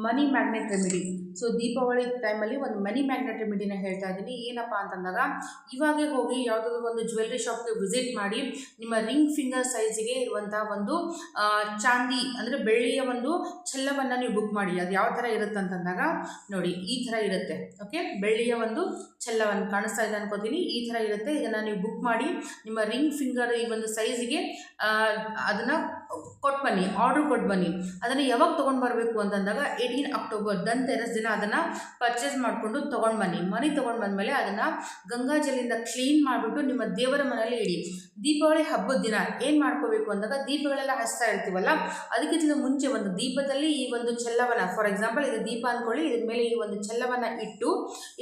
Money magnet remedy. So Deepavali ಟೈಮಲ್ಲಿ ಒಂದು money magnet ರೆಮಿಡಿನ ಹೇಳ್ತಾ ಇದ್ದೀನಿ. ಏನಪ್ಪ ಅಂತಂದಾಗ, ಇವಾಗೇ ಹೋಗಿ ಯಾವುದಾದ್ರು ಒಂದು ಜ್ಯುವೆಲ್ರಿ ಶಾಪ್ಗೆ ವಿಸಿಟ್ ಮಾಡಿ ನಿಮ್ಮ ರಿಂಗ್ ಫಿಂಗರ್ ಸೈಜಿಗೆ ಇರುವಂಥ ಒಂದು ಚಾಂದಿ ಅಂದರೆ ಬೆಳ್ಳಿಯ ಒಂದು ಛಲ್ಲವನ್ನು ನೀವು ಬುಕ್ ಮಾಡಿ. ಅದು ಯಾವ ಥರ ಇರುತ್ತೆ ಅಂತಂದಾಗ ನೋಡಿ, ಈ ಥರ ಇರುತ್ತೆ. ಓಕೆ, ಬೆಳ್ಳಿಯ ಒಂದು ಛಲ್ಲವನ್ನು ಕಾಣಿಸ್ತಾ ಇದೆ ಅನ್ಕೋತೀನಿ. ಈ ಥರ ಇರುತ್ತೆ. ಇದನ್ನು ನೀವು ಬುಕ್ ಮಾಡಿ ನಿಮ್ಮ ರಿಂಗ್ ಫಿಂಗರ್ ಈ ಒಂದು ಸೈಜಿಗೆ ಅದನ್ನು ಕೊಟ್ಟು ಬನ್ನಿ, ಆರ್ಡ್ರ್ ಕೊಟ್ಟು ಬನ್ನಿ. ಅದನ್ನು ಯಾವಾಗ ತೊಗೊಂಡು ಬರಬೇಕು ಅಂತಂದಾಗ 18 ಅಕ್ಟೋಬರ್ ಧನ್ತೆರಸ್ ದಿನ ಅದನ್ನು ಪರ್ಚೇಸ್ ಮಾಡಿಕೊಂಡು ತೊಗೊಂಡು ಬನ್ನಿ. ಮನೆ ತೊಗೊಂಡು ಬಂದಮೇಲೆ ಅದನ್ನು ಗಂಗಾಜಲಿಂದ ಕ್ಲೀನ್ ಮಾಡಿಬಿಟ್ಟು ನಿಮ್ಮ ದೇವರ ಮನೆಯಲ್ಲಿ ಇಡಿ. ದೀಪಾವಳಿ ಹಬ್ಬದ ದಿನ ಏನು ಮಾಡ್ಕೋಬೇಕು ಅಂದಾಗ, ದೀಪಗಳೆಲ್ಲ ಹಚ್ತಾ ಇರ್ತೀವಲ್ಲ, ಅದಕ್ಕಿಂತ ಮುಂಚೆ ಒಂದು ದೀಪದಲ್ಲಿ ಈ ಒಂದು ಛಲ್ಲವನ್ನು, ಫಾರ್ ಎಕ್ಸಾಂಪಲ್ ಇದು ದೀಪ ಅಂದ್ಕೊಳ್ಳಿ, ಇದ್ರ ಮೇಲೆ ಈ ಒಂದು ಛಲ್ಲವನ್ನು ಇಟ್ಟು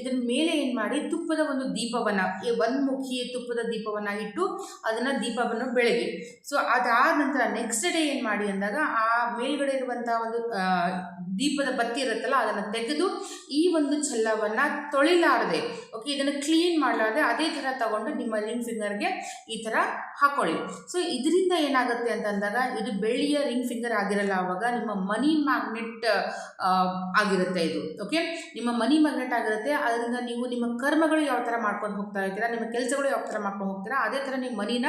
ಇದ್ರ ಮೇಲೆ ಏನು ಮಾಡಿ ತುಪ್ಪದ ಒಂದು ದೀಪವನ್ನು, ಒಂದು ಮುಖಿ ತುಪ್ಪದ ದೀಪವನ್ನು ಇಟ್ಟು ಅದನ್ನು ದೀಪವನ್ನು ಬೆಳಗಿ. ಸೊ ಅದಾದ ನಂತರ ನೆಕ್ಸ್ಟ್ ಡೇ ಏನು ಮಾಡಿ ಅಂದಾಗ, ಆ ಮೇಲ್ಗಡೆ ಇರುವಂಥ ಒಂದು ದೀಪದ ಬತ್ತಿ ಇರುತ್ತಲ್ಲ ಅದನ್ನು ತೆಗೆದು ಈ ಒಂದು ಛಲ್ಲವನ್ನು ತೊಳಿಲಾರದೆ, ಓಕೆ, ಇದನ್ನು ಕ್ಲೀನ್ ಮಾಡಲಾರದೆ ಅದೇ ಥರ ತಗೊಂಡು ನಿಮ್ಮ ರಿಂಗ್ ಫಿಂಗರ್ಗೆ ಈ ಥರ ಹಾಕೊಳ್ಳಿ. ಸೊ ಇದರಿಂದ ಏನಾಗುತ್ತೆ ಅಂತಂದಾಗ, ಇದು ಬೆಳ್ಳಿಯ ರಿಂಗ್ ಫಿಂಗರ್ ಆಗಿರಲ್ಲ, ಆವಾಗ ನಿಮ್ಮ ಮನಿ ಮ್ಯಾಗ್ನೆಟ್ ಆಗಿರುತ್ತೆ ಇದು. ಓಕೆ, ನಿಮ್ಮ ಮನಿ ಮ್ಯಾಗ್ನೆಟ್ ಆಗಿರುತ್ತೆ. ಅದರಿಂದ ನೀವು ನಿಮ್ಮ ಕರ್ಮಗಳು ಯಾವ ಥರ ಮಾಡ್ಕೊಂಡು ಹೋಗ್ತಾ ಇರ್ತೀರಾ, ನಿಮ್ಮ ಕೆಲಸಗಳು ಯಾವ ಥರ ಮಾಡ್ಕೊಂಡು ಹೋಗ್ತೀರಾ, ಅದೇ ಥರ ನೀವು ಮನಿನ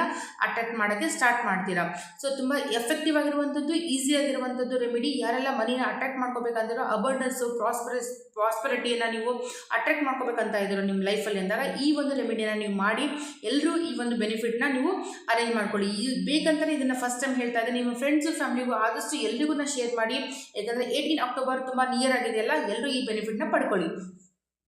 ಅಟ್ರಾಕ್ಟ್ ಮಾಡೋಕ್ಕೆ ಸ್ಟಾರ್ಟ್ ಮಾಡ್ತೀರಾ. ಸೊ ತುಂಬ ಎಫೆಕ್ಟಿವ್ ಆಗಿರುವಂಥದ್ದು, ಈಸಿ ಆಗಿರುವಂಥದ್ದು ರೆಮಿಡಿ. ಯಾರೆಲ್ಲ ಮನಿನ ಅಟ್ರಾಕ್ಟ್ ಮಾಡ್ಕೋಬೇಕಂದಿರೋ, ಅಬಂಡೆನ್ಸು, ಪ್ರಾಸ್ಪರಿಟಿಯನ್ನು ನೀವು ಅಟ್ರಾಕ್ಟ್ ಮಾಡ್ಕೋಬೇಕಂತ ಇದ್ದೀರೋ ನಿಮ್ಮ ಲೈಫಲ್ಲಿ ಅಂದಾಗ, ಈ ಒಂದು ರೆಮಿಡಿನ ನೀವು ಮಾಡಿ ಎಲ್ಲರೂ ಈ ಒಂದು ಬೆನಿಫಿಟ್ನ ನೀವು ಅರೇಂಜ್ ಮಾಡ್ಕೊಳ್ಳಿ. ಈ ಬೇಕಂತಲೇ ಇದನ್ನು ಫಸ್ಟ್ ಟೈಮ್ ಹೇಳ್ತಾ ಇದ್ದೀನಿ. ನಿಮ್ಮ ಫ್ರೆಂಡ್ಸು ಫ್ಯಾಮಿಲಿಗೂ ಆದಷ್ಟು ಎಲ್ರಿಗೂ ಶೇರ್ ಮಾಡಿ. ಯಾಕಂದರೆ 18 ಅಕ್ಟೋಬರ್ ತುಂಬ ನಿಯರ್ ಆಗಿದೆಯಲ್ಲ, ಎಲ್ಲರೂ ಈ ಬೆನಿಫಿಟ್ನ ಪಡ್ಕೊಳ್ಳಿ.